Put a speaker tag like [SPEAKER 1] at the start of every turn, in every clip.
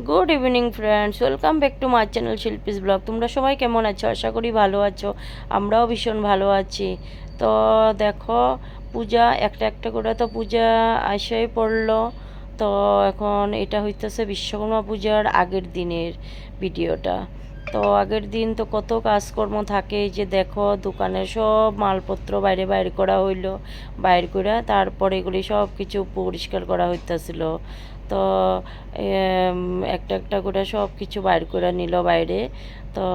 [SPEAKER 1] Good evening friends, welcome back to my channel Shilpi's blog. তোমরা সবাই কেমন আছো? আশা করি ভালো আছো। আমরাও ভীষণ ভালো আছি। তো দেখো, পূজা একটা একটা করে তো পূজা আসাই পড়লো। তো এখন এটা হইতেছে বিশ্বকর্মা পূজার আগের দিনের ভিডিওটা। তো আগের দিন তো কত কাজকর্ম থাকে, এই যে দেখো দোকানের সব মালপত্র বাইরে বাইর করা হইলো। বাইর করে তারপরে এগুলি সব কিছু পরিষ্কার করা হইতেছিল। তো একটা একটা করে সব কিছু বাইর করে নিল বাইরে। তো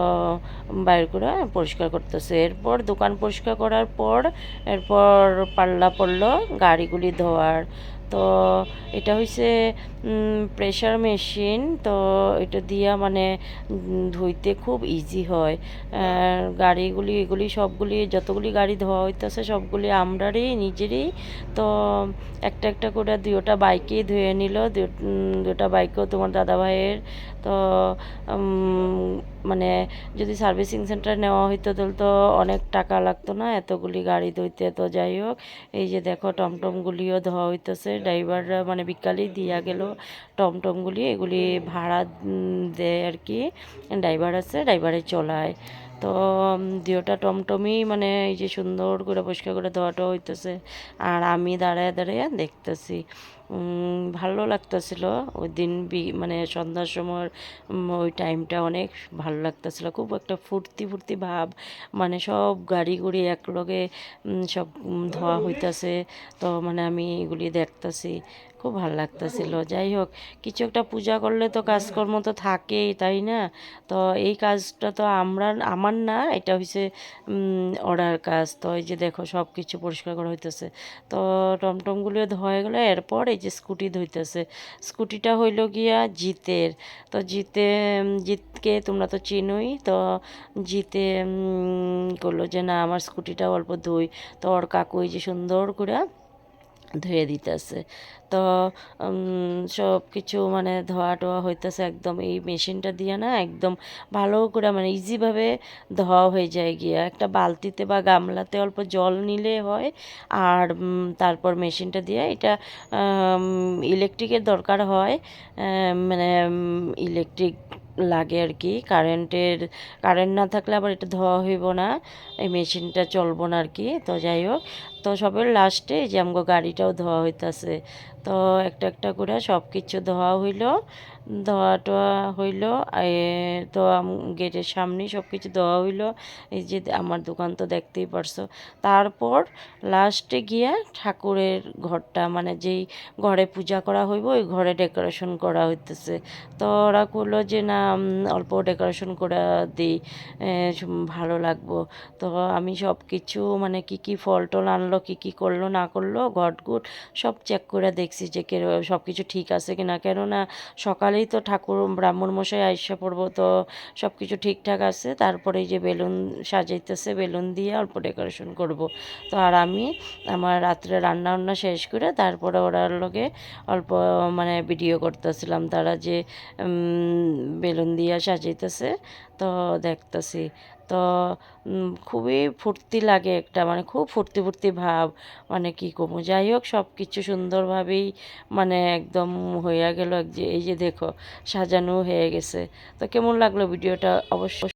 [SPEAKER 1] বাইর করে পরিষ্কার করতেছে। এরপর দোকান পরিষ্কার করার পর এরপর পাল্লা পড়লো গাড়িগুলি ধোয়ার। তো এটা হইছে প্রেশার মেশিন। তো এটা দিয়া মানে ধুইতে খুব ইজি হয়। গাড়িগুলি এগুলি সবগুলি যতগুলি গাড়ি ধোয়া হইতেছে সবগুলি আমরারই নিজেরই। তো একটা একটা করে দুটা বাইকেই ধুয়ে নিল, দুটা বাইকও তোমার দাদা ভাইয়ের। তো মানে যদি সার্ভিসিং সেন্টার নেওয়া হইতো তাহলে তো অনেক টাকা লাগতো না এতগুলি গাড়ি ধুইতে। তো যাই হোক, এই যে দেখো টমটমগুলিও ধোয়া হইতেছে। ড্রাইভাররা মানে বিকালেই দিয়া গেল টমটমগুলি, এগুলি ভাড়া দেয় আর কি। ড্রাইভার আছে, ড্রাইভারে চলায়। তো দুটা টমটমই মানে এই যে সুন্দর করে পরিষ্কার করে ধোয়াটা হইতেছে, আর আমি দাঁড়ায় দাঁড়ায় দেখতেছি। ভালো লাগতেছিল ওই দিন মানে সন্ধ্যার সময় ওই টাইমটা অনেক ভালো লাগতেছিল। খুব একটা ফুর্তি ফুর্তি ভাব, মানে সব গাড়ি গুড়ি একলগে সব ধোয়া হইতাছে। তো মানে আমি এগুলি দেখতেছি, খুব ভালো লাগতেছিল। যাই হোক, কিছু একটা পূজা করলে তো কাজকর্ম তো থাকেই, তাই না? তো এই কাজটা তো আমার না, এটা হচ্ছে অর্ডার কাজ। তো এই যে দেখো সব কিছু পরিষ্কার করা হইতেছে। তো টমটমগুলিও ধোয়া গেলো। এরপর এই যে স্কুটি ধুইতেছে। স্কুটিটা হইল গিয়া জিতের। তো জিতকে তোমরা তো চিনোই। তো জিতে করলো যে না আমার স্কুটিটা অল্প ধুই। তো ওর কাকু এই যে সুন্দর করে ধুয়ে দিতেছে। তো সব কিছু মানে ধোয়া টোয়া হইতেছে একদম এই মেশিনটা দিয়ে না, একদম ভালো করে মানে ইজিভাবে ধোয়া হয়ে যায় গিয়া। একটা বালতিতে বা গামলাতে অল্প জল নিলে হয়। আর তারপর মেশিনটা দিয়ে এটা ইলেকট্রিকের দরকার হয়। মানে ইলেকট্রিক লাগে আর কি। কারেন্ট না থাকলে আবার এটা ধোয়া হইব না, এই মেশিনটা চলবো না আর কি। তো যাই হোক, তো সবের লাস্টে যে আমগো গাড়িটাও ধোয়া হইতাছে। তো একটা একটা করে সব কিছু ধোয়া হইল, ধোয়া টোয়া হইল। তো গেটের সামনেই সব কিছু ধোয়া হইল। এই যে আমার দোকান তো দেখতেই পারছো। তারপর লাস্টে গিয়া ঠাকুরের ঘরটা মানে যেই ঘরে পূজা করা হইব ওই ঘরে ডেকোরেশন করা হইতেছে। তো ওরা করলো যে না অল্প ডেকোরেশন করে দিই, ভালো লাগবো। তো আমি সব কিছু মানে কি কি ফল টল আনলো, কি কি করলো না করলো, ঘটগুট সব চেক করে দেখছি যে সব কিছু ঠিক আছে কিনা। কেননা সকালেই তো ঠাকুর ব্রাহ্মণ মশাই আইসা পড়বো। তো সব কিছু ঠিকঠাক আছে। তারপরে এই যে বেলুন সাজাইতেছে, বেলুন দিয়ে অল্প ডেকোরেশন করব। তো আর আমি আমার রাত্রে রান্না বান্না শেষ করে তারপরে ওরার লগে অল্প মানে ভিডিও করতেছিলাম, তারা যে বেলুন দিয়ে সাজাইতেছে। তো দেখতেছি। তো খুবই ফুর্তি লাগে, একটা মানে খুব ফুর্তি ফুর্তি ভাব, মানে কি করবো। যাই হোক, সব কিছু সুন্দরভাবেই মানে একদম হইয়া গেল। এই যে দেখো সাজানো হয়ে গেছে। তো কেমন লাগলো ভিডিওটা অবশ্যই